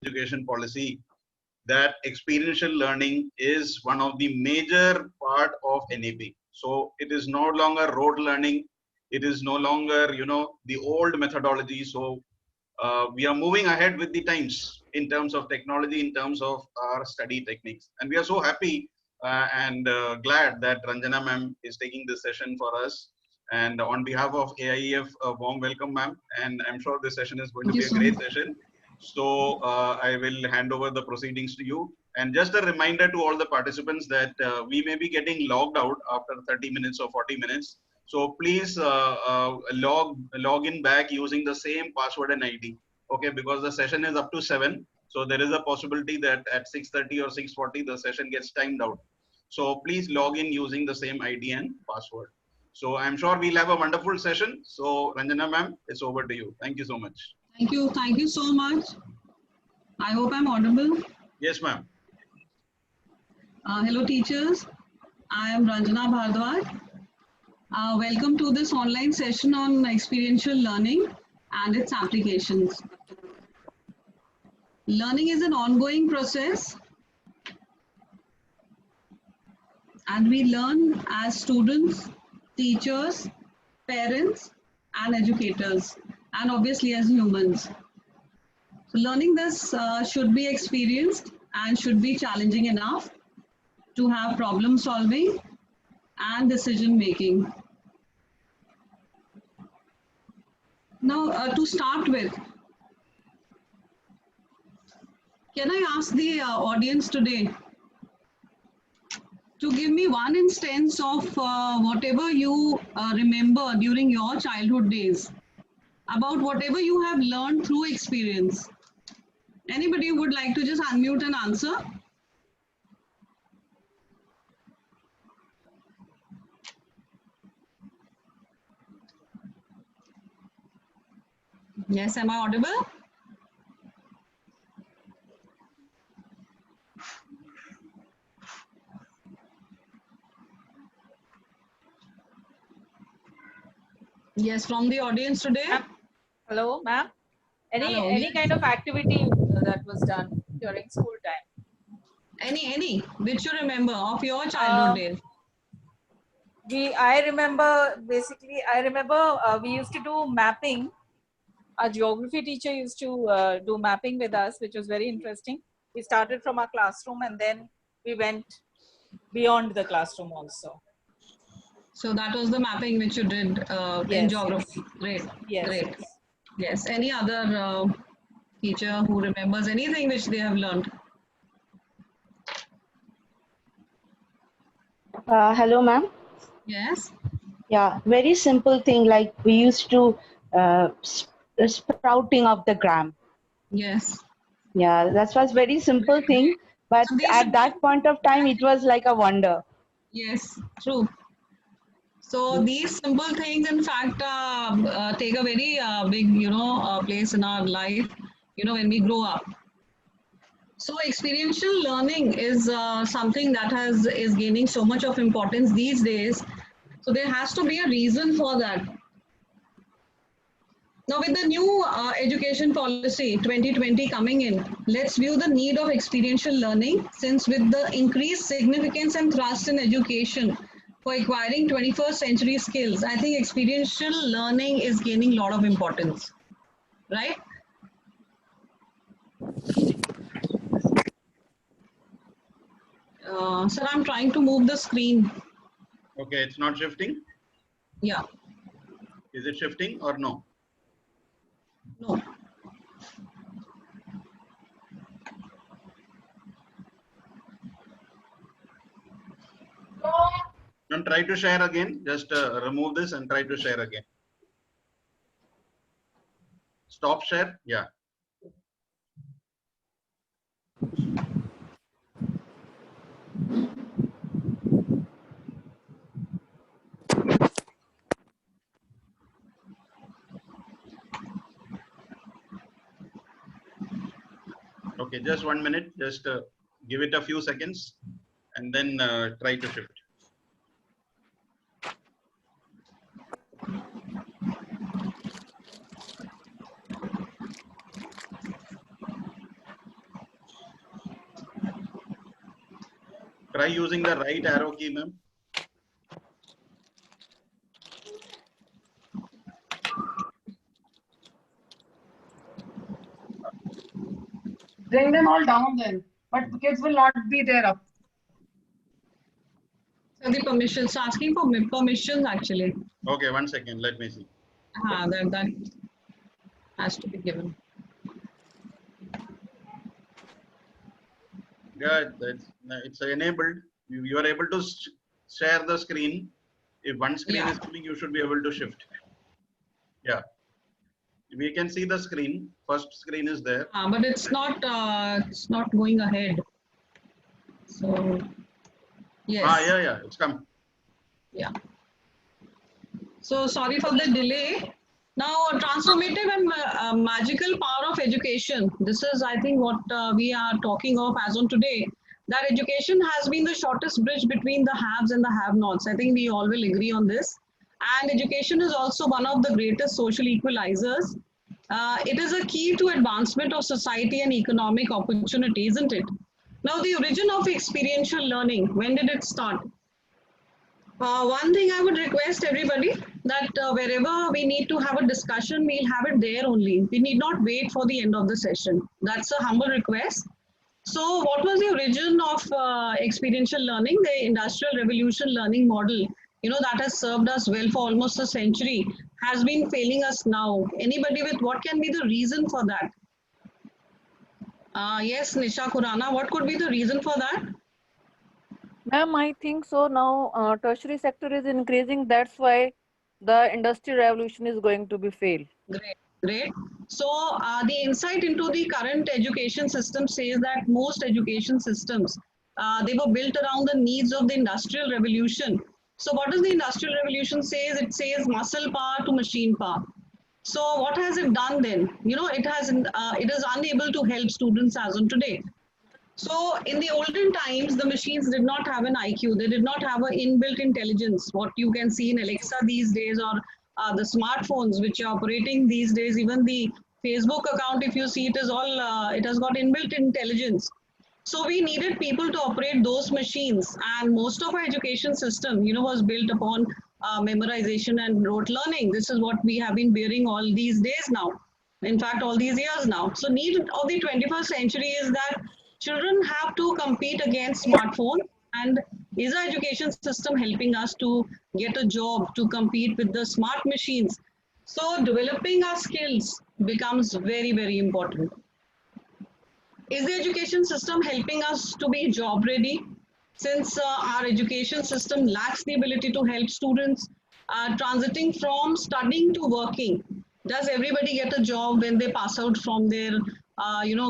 education policy that experiential learning is one of the major part of NAP. So it is no longer rote learning. It is no longer, the old methodology. So we are moving ahead with the times in terms of technology, in terms of our study techniques. And we are so happy and glad that Ranjana ma'am is taking this session for us. And on behalf of AIEF, a warm welcome, ma'am. And I'm sure this session is going to be a great session. So I will hand over the proceedings to you. And just a reminder to all the participants that we may be getting logged out after 30 minutes or 40 minutes. So please log in back using the same password and ID. Okay, because the session is up to 7. So there is a possibility that at 6:30 or 6:40 the session gets timed out. So please log in using the same ID and password. So I'm sure we'll have a wonderful session. So Ranjana ma'am, it's over to you. Thank you so much. Thank you so much. I hope I'm audible. Yes, ma'am. Hello teachers, I am Ranjana Bhardwaj. Welcome to this online session on experiential learning and its applications. Learning is an ongoing process and we learn as students, teachers, parents and educators, and obviously as humans. So learning this should be experienced and should be challenging enough to have problem solving and decision making. Now to start with, can I ask the audience today to give me one instance of whatever you remember during your childhood days, about whatever you have learned through experience. Anybody would like to just unmute and answer? Yes, am I audible? Yes, from the audience today. Hello, ma'am. Any kind of activity that was done during school time? Any which you remember of your childhood days? I remember we used to do mapping. Our geography teacher used to do mapping with us, which was very interesting. We started from our classroom and then we went beyond the classroom also. So that was the mapping which you did in geography. Yes. Great. Yes. Great. Yes. Any other teacher who remembers anything which they have learned? Hello, ma'am. Yes. Yeah, very simple thing like we used to sprouting of the gram. Yes. Yeah, that was very simple thing, but So at that point of time, it was like a wonder. Yes, true. So these simple things, in fact, take a very big, place in our life, when we grow up. So experiential learning is something that is gaining so much of importance these days. So there has to be a reason for that. Now with the new education policy 2020 coming in, let's view the need of experiential learning, since with the increased significance and thrust in education for acquiring 21st century skills, I think experiential learning is gaining a lot of importance, right? Sir, I'm trying to move the screen. Okay, it's not shifting? Yeah. Is it shifting or no? No. And try to share again. Just remove this and try to share again. Stop share. Yeah. Okay, just 1 minute. Just give it a few seconds and then try to shift. Try using the right arrow key, ma'am. Bring them all down then. But the kids will not be there up. So the permissions, asking for permissions actually. Okay, 1 second. Let me see. That has to be given. Yeah, it's enabled. You are able to share the screen. If one screen is coming, you should be able to shift. Yeah. We can see the screen. First screen is there. But it's not going ahead. So yes. Yeah. It's come. Yeah. So sorry for the delay. Now, transformative and magical power of education. This is, I think, what we are talking of as on today. That education has been the shortest bridge between the haves and the have-nots. I think we all will agree on this. And education is also one of the greatest social equalizers. It is a key to advancement of society and economic opportunity, isn't it? Now, the origin of experiential learning, when did it start? One thing I would request everybody that wherever we need to have a discussion, we'll have it there only. We need not wait for the end of the session. That's a humble request. So what was the origin of experiential learning? The Industrial Revolution learning model, that has served us well for almost a century, has been failing us now. Anybody with what can be the reason for that? Yes, Nisha Khurana, what could be the reason for that? Ma'am, I think so. Now, tertiary sector is increasing. That's why the industrial revolution is going to be failed. Great. So, the insight into the current education system says that most education systems, they were built around the needs of the industrial revolution. So, what does the industrial revolution says? It says muscle power to machine power. So, what has it done then? It is unable to help students as on today. So in the olden times, the machines did not have an IQ. They did not have an inbuilt intelligence. What you can see in Alexa these days, or the smartphones which are operating these days, even the Facebook account, if you see, it is all, it has got inbuilt intelligence. So we needed people to operate those machines, and most of our education system, was built upon memorization and rote learning. This is what we have been bearing all these days now. In fact, all these years now. So need of the 21st century is that children have to compete against smartphone, and is our education system helping us to get a job, to compete with the smart machines? So developing our skills becomes very, very important. Is the education system helping us to be job ready? Since our education system lacks the ability to help students transiting from studying to working, does everybody get a job when they pass out from their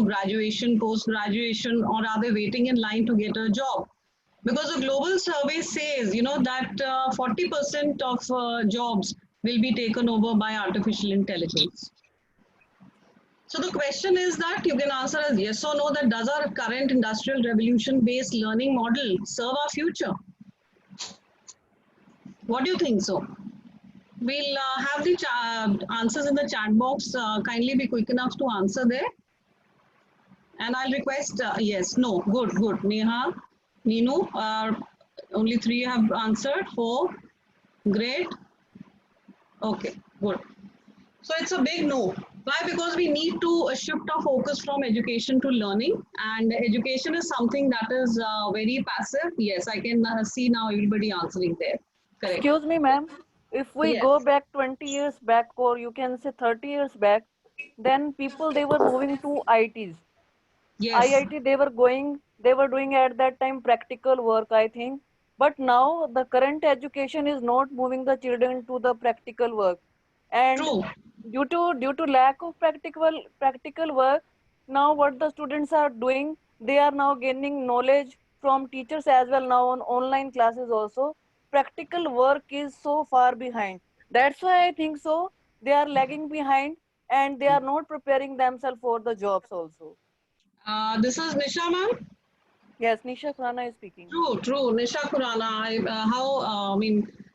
graduation, post-graduation, or are they waiting in line to get a job? Because a global survey says, that 40% of jobs will be taken over by artificial intelligence. So the question is that you can answer as yes or no, that does our current industrial revolution-based learning model serve our future? What do you think so? We'll have the answers in the chat box. Kindly be quick enough to answer there. And I'll request, yes, no, good. Neha, Neenu, only 3 have answered, 4, great. Okay, good. So it's a big no. Why? Because we need to shift our focus from education to learning, and education is something that is very passive. Yes, I can see now everybody answering there. Correct. Excuse me, ma'am. If we go back 20 years back, or you can say 30 years back, then people, they were moving to ITs. Yes. IIT, they were doing at that time practical work, I think. But now the current education is not moving the children to the practical work. And true. Due to lack of practical work, now what the students are doing, they are now gaining knowledge from teachers as well, now on online classes also. Practical work is so far behind. That's why I think so they are lagging behind, and they are not preparing themselves for the jobs also. This is Nisha, ma'am. Yes, Nisha Khurana is speaking. True. Nisha Khurana,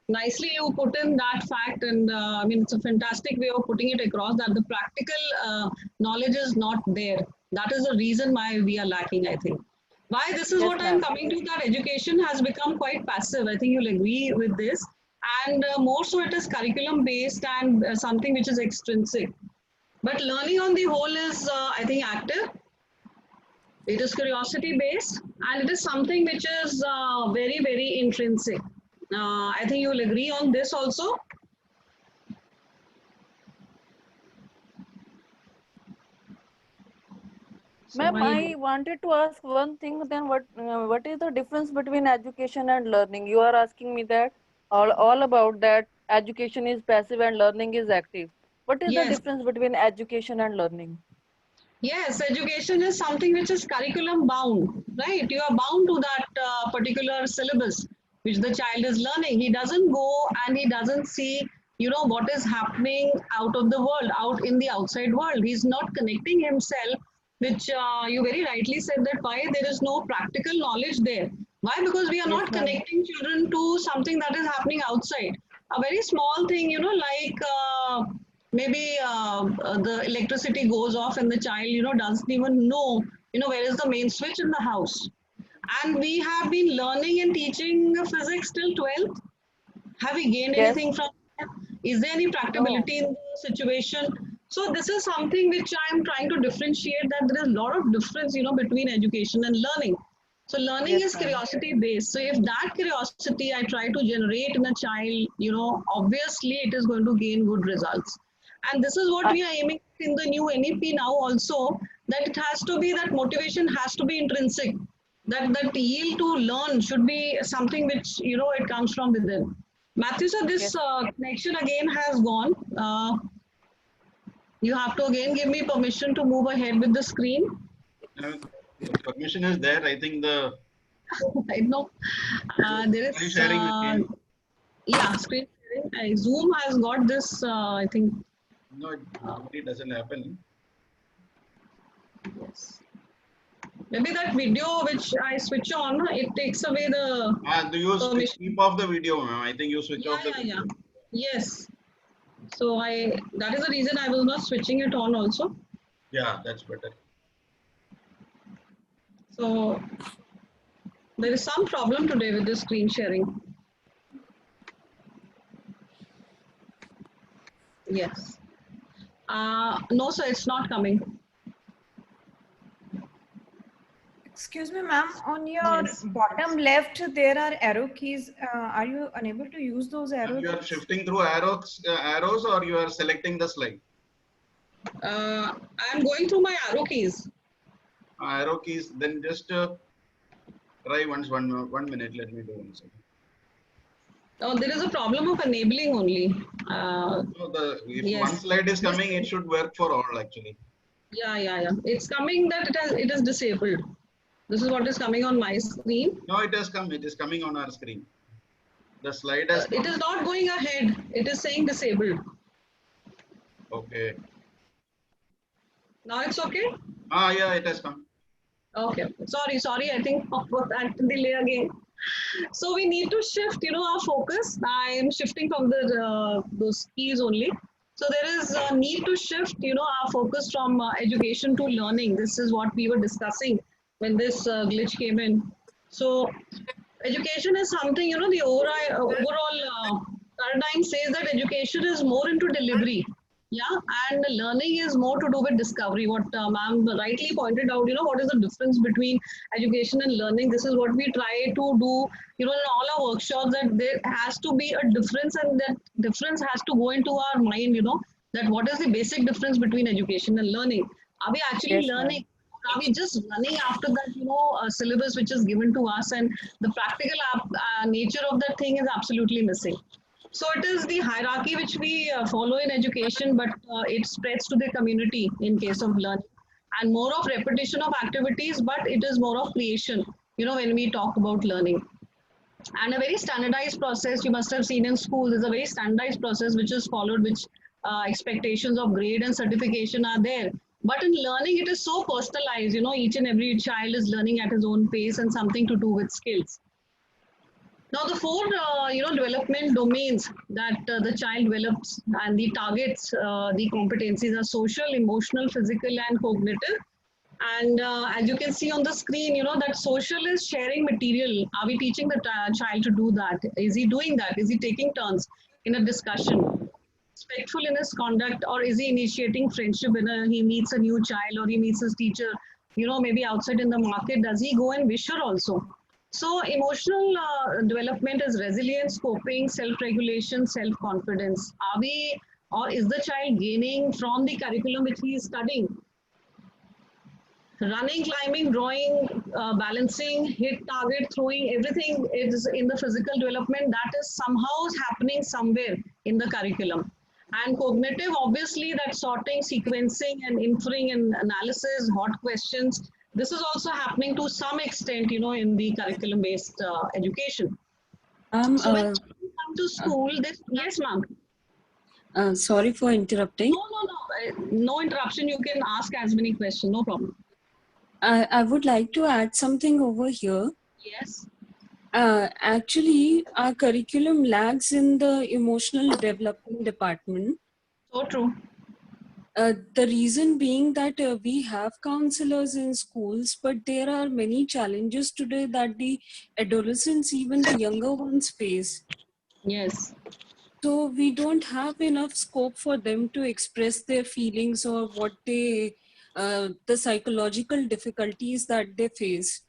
nicely you put in that fact, and it's a fantastic way of putting it across that the practical knowledge is not there. That is the reason why we are lacking, I think. Why this is Yes, what I'm ma'am. coming to, that education has become quite passive. I think you'll agree with this. And more so it is curriculum based and something which is extrinsic. But learning on the whole is, I think, active. It is curiosity based and it is something which is very, very intrinsic. I think you will agree on this also. So Ma'am, I, I wanted to ask one thing. Then what is the difference between education and learning? You are asking me that all about that education is passive and learning is active. What is the yes, difference between education and learning? yes, education is something which is curriculum bound, right? You are bound to that particular syllabus which the child is learning. He doesn't go and he doesn't see, what is happening out of the world, out in the outside world. He's not connecting himself, which you very rightly said that why there is no practical knowledge there. Why? Because we are Yes, not ma'am. connecting children to something that is happening outside. A very small thing, like maybe the electricity goes off and the child doesn't even know where is the main switch in the house, and we have been learning and teaching physics till 12th. Have we gained Yes. anything from that? Is there any No. practicability in the situation? So this is something which I'm trying to differentiate, that there is a lot of difference between education and learning. So learning Yes, is ma'am. curiosity based. So if that curiosity I try to generate in a child, obviously it is going to gain good results. And this is what I, we are aiming at in the new NEP now also, that it has to be, that motivation has to be intrinsic. That yield to learn should be something which, it comes from within. Matthew sir, this yes. connection again has gone. You have to again give me permission to move ahead with the screen. Uh, the permission is there. I think the I know there screen is, sharing again. yeah, screen sharing. Zoom has got this, I think, No, it normally doesn't happen. yes. Maybe that video which I switch on, it takes away the Do you permission. keep off the video, ma'am? I think you switch Yeah, off the yeah, yeah. video. Yes. So that is the reason I was not switching it on also. Yeah, that's better. So there is some problem today with the screen sharing. Yes. No, sir, it's not coming. Excuse me, ma'am. On your Yes. bottom left, there are arrow keys. Are you unable to use those arrow You are keys? shifting through arrows, or you are selecting the slide. I'm going through my arrow keys. Arrow keys. Then just try once. One minute. Let me do one second. Oh, there is a problem of enabling only. So if Yes. one slide is coming, it should work for all actually. Yeah. It's coming that it is disabled. This is what is coming on my screen. No, it has come. It is coming on our screen. The slide has come. It is not going ahead. It is saying disabled. Okay. Now it's okay? Yeah, it has come. Okay. Sorry. I think was that delay again. So we need to shift, our focus. I am shifting from the those keys only. So there is a need to shift, our focus from education to learning. This is what we were discussing when this glitch came in. So education is something, the overall paradigm says that education is more into delivery. Yeah, and learning is more to do with discovery. What ma'am rightly pointed out, what is the difference between education and learning? This is what we try to do, in all our workshops, that there has to be a difference, and that difference has to go into our mind, that what is the basic difference between education and learning? Are we actually Yes, ma'am. learning? Are we just running after that, syllabus which is given to us, and the practical nature of that thing is absolutely missing. So it is the hierarchy which we follow in education, but it spreads to the community in case of learning, and more of repetition of activities, but it is more of creation, when we talk about learning. And a very standardized process, you must have seen in schools, is a very standardized process which is followed, which expectations of grade and certification are there. But in learning, it is so personalized, each and every child is learning at his own pace and something to do with skills. Now, the four, development domains that the child develops and the targets, the competencies are social, emotional, physical, and cognitive. And as you can see on the screen, that social is sharing material. Are we teaching the child to do that? Is he doing that? Is he taking turns in a discussion? Respectful in his conduct, or is he initiating friendship when he meets a new child or he meets his teacher, maybe outside in the market? Does he go and wish her also? So emotional development is resilience, coping, self-regulation, self-confidence. Are we, or is the child gaining from the curriculum which he is studying? Running, climbing, drawing, balancing, hit, target, throwing, everything is in the physical development that is somehow happening somewhere in the curriculum. And cognitive, obviously, that sorting, sequencing, and inferring and analysis, hot questions. This is also happening to some extent, in the curriculum-based education. So when children come to school, yes, ma'am. Sorry for interrupting. No, no interruption. You can ask as many questions. No problem. I would like to add something over here. Yes. Actually, our curriculum lags in the emotional development department. So true. The reason being that we have counselors in schools, but there are many challenges today that the adolescents, even the younger ones, face. Yes. So we don't have enough scope for them to express their feelings or what they, the psychological difficulties that they face.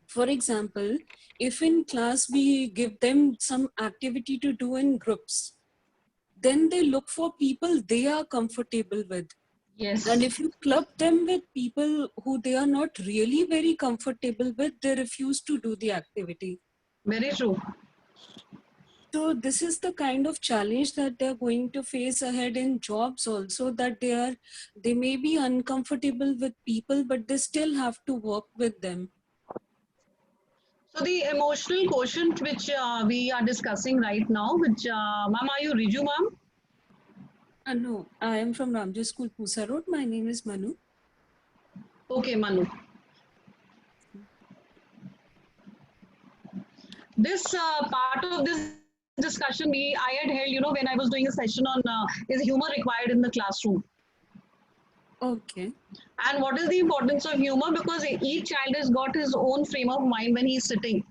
For example, if in class we give them some activity to do in groups, then they look for people they are comfortable with. Yes. And if you club them with people who they are not really very comfortable with, they refuse to do the activity. Very true. So this is the kind of challenge that they're going to face ahead in jobs also, that they may be uncomfortable with people, but they still have to work with them. So the emotional quotient which we are discussing right now, which, ma'am, are you Riju, ma'am? No, I am from Ramji School, Pusa Road. My name is Manu. Okay, Manu. This part of this discussion I had held, when I was doing a session on is humor required in the classroom? Okay. And what is the importance of humor? Because each child has got his own frame of mind when he's sitting.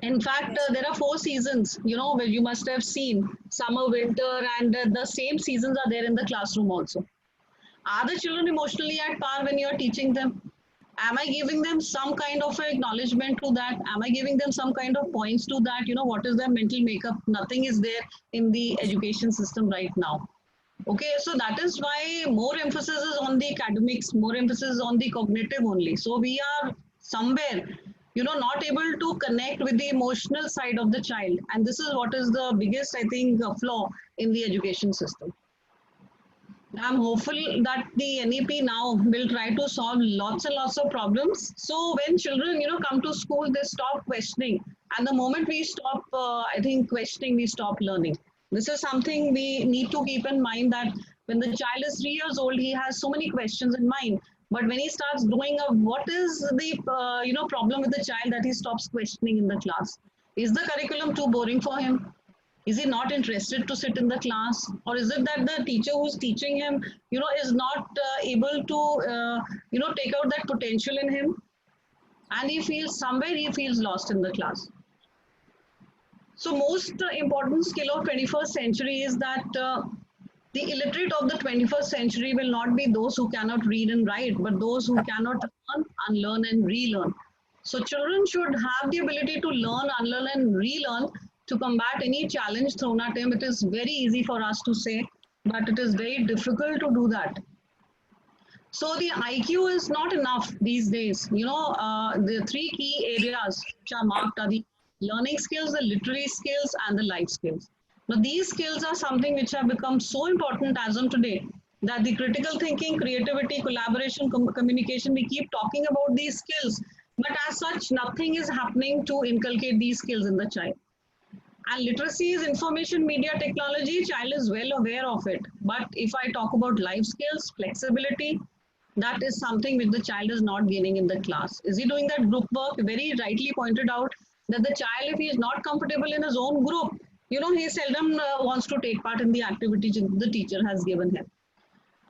In fact, there are 4 seasons, where you must have seen summer, winter, and the same seasons are there in the classroom also. Are the children emotionally at par when you are teaching them? Am I giving them some kind of acknowledgement to that? Am I giving them some kind of points to that? What is their mental makeup? Nothing is there in the education system right now. Okay, so that is why more emphasis is on the academics, more emphasis is on the cognitive only. So we are somewhere, not able to connect with the emotional side of the child. And this is what is the biggest, I think, flaw in the education system. I'm hopeful that the NEP now will try to solve lots and lots of problems. So when children, come to school, they stop questioning. And the moment we stop, I think, questioning, we stop learning. This is something we need to keep in mind, that when the child is 3 years old, he has so many questions in mind. But when he starts growing up, what is the, problem with the child that he stops questioning in the class? Is the curriculum too boring for him? Is he not interested to sit in the class? Or is it that the teacher who's teaching him, is not able to, take out that potential in him? And he feels lost in the class. So most important skill of 21st century is that the illiterate of the 21st century will not be those who cannot read and write, but those who cannot learn, unlearn, and relearn. So children should have the ability to learn, unlearn, and relearn to combat any challenge thrown at him. It is very easy for us to say, but it is very difficult to do that. So the IQ is not enough these days. The 3 key areas which are marked are the learning skills, the literary skills, and the life skills. Now these skills are something which have become so important as on today, that the critical thinking, creativity, collaboration, communication, we keep talking about these skills, but as such, nothing is happening to inculcate these skills in the child. And literacy is information media technology, child is well aware of it. But if I talk about life skills, flexibility, that is something which the child is not gaining in the class. Is he doing that group work? Very rightly pointed out that the child, if he is not comfortable in his own group, he seldom wants to take part in the activities the teacher has given him.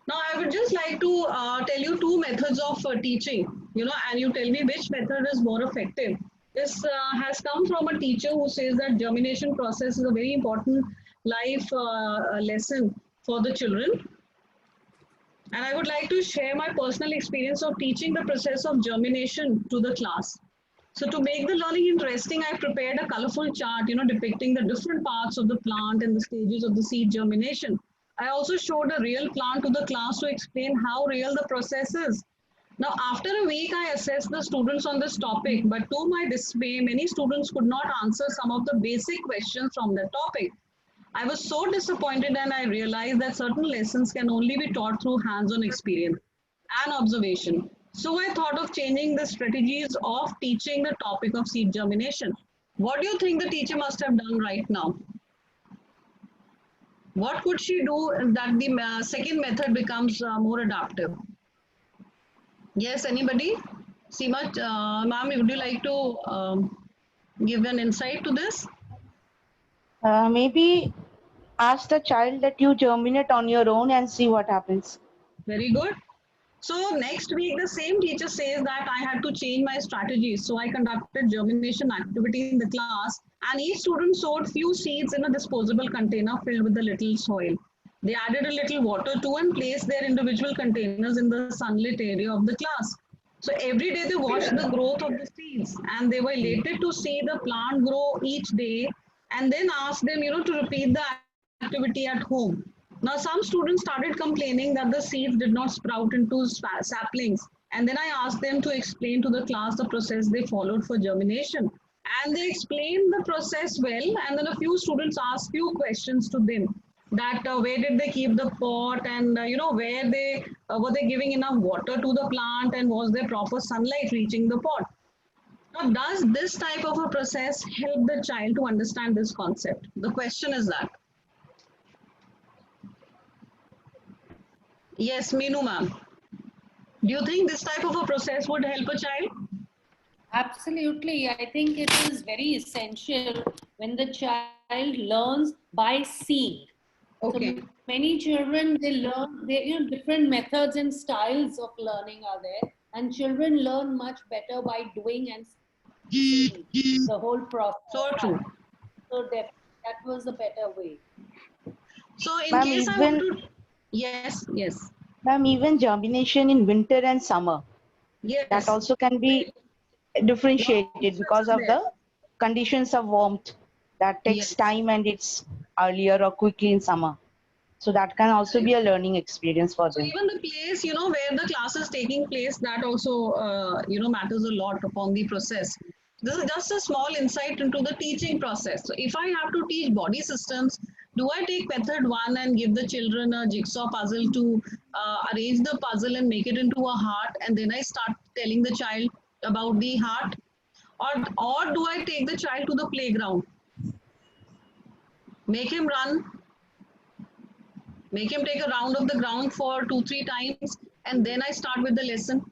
Now, I would just like to tell you two methods of teaching, and you tell me which method is more effective. This has come from a teacher who says that germination process is a very important life lesson for the children. And I would like to share my personal experience of teaching the process of germination to the class. So to make the learning interesting, I prepared a colorful chart, depicting the different parts of the plant and the stages of the seed germination. I also showed a real plant to the class to explain how real the process is. Now, after a week, I assessed the students on this topic, but to my dismay, many students could not answer some of the basic questions from the topic. I was so disappointed, and I realized that certain lessons can only be taught through hands-on experience and observation. So I thought of changing the strategies of teaching the topic of seed germination. What do you think the teacher must have done right now? What could she do that the second method becomes more adaptive? Yes, anybody? Seema, ma'am, would you like to give an insight to this? Maybe ask the child that you germinate on your own and see what happens. Very good. So next week, the same teacher says that I had to change my strategy. So I conducted germination activity in the class, and each student sowed few seeds in a disposable container filled with a little soil. They added a little water too and placed their individual containers in the sunlit area of the class. So every day they watched the growth of the seeds, and they were elated to see the plant grow each day, and then asked them, to repeat the activity at home. Now, some students started complaining that the seeds did not sprout into saplings. And then I asked them to explain to the class the process they followed for germination. And they explained the process well. And then a few students asked few questions to them. That where did they keep the pot, and where they were they giving enough water to the plant, and was there proper sunlight reaching the pot. Now, does this type of a process help the child to understand this concept? The question is that. Yes, Meenu ma'am. Do you think this type of a process would help a child? Absolutely. I think it is very essential when the child learns by seeing. Okay. So many children, they learn, different methods and styles of learning are there, and children learn much better by doing and seeing the whole process. So true. So that was a better way. So in case I want to, yes. Ma'am, even germination in winter and summer. Yes. That also can be differentiated because of the conditions of warmth that takes time, and it's earlier or quickly in summer. So that can also be a learning experience for them. Even the place, where the class is taking place, that also, matters a lot upon the process. This is just a small insight into the teaching process. So if I have to teach body systems, do I take method 1 and give the children a jigsaw puzzle to arrange the puzzle and make it into a heart, and then I start telling the child about the heart? Or do I take the child to the playground? Make him run, make him take a round of the ground for 2-3 times, and then I start with the lesson.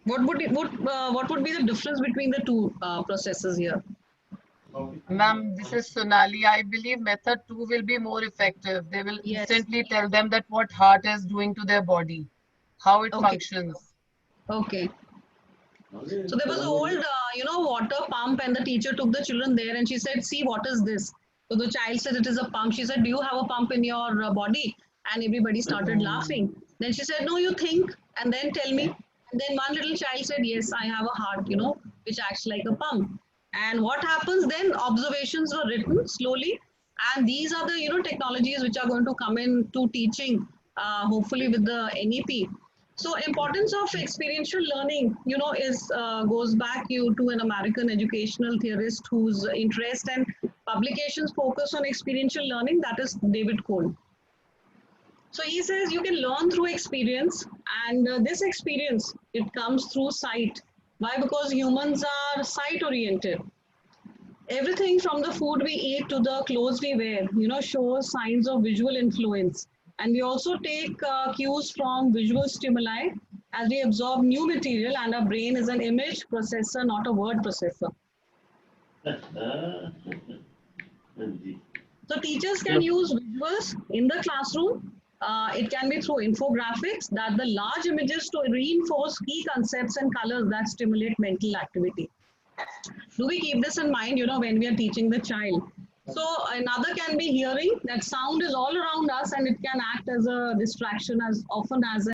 What would be the difference between the two processes here? Ma'am, this is Sonali. I believe method 2 will be more effective. They will instantly tell them that what heart is doing to their body, how it functions. Okay. So there was an old, water pump, and the teacher took the children there, and she said, "See, what is this?" So the child said, "It is a pump." She said, "Do you have a pump in your body?" And everybody started laughing. Then she said, "No, you think, and then tell me." And then one little child said, "Yes, I have a heart, which acts like a pump." And what happens then? Observations were written slowly. And these are the, technologies which are going to come into teaching, hopefully with the NEP. So importance of experiential learning, goes back to an American educational theorist whose interest and publications focus on experiential learning, that is David Cole. So he says you can learn through experience, and this experience, it comes through sight. Why? Because humans are sight oriented. Everything from the food we eat to the clothes we wear, shows signs of visual influence. And we also take cues from visual stimuli as we absorb new material, and our brain is an image processor, not a word processor. So teachers can use visuals in the classroom, It can be through infographics, that the large images to reinforce key concepts and colors that stimulate mental activity. Do we keep this in mind, when we are teaching the child? So another can be hearing, that sound is all around us and it can act as a distraction as often as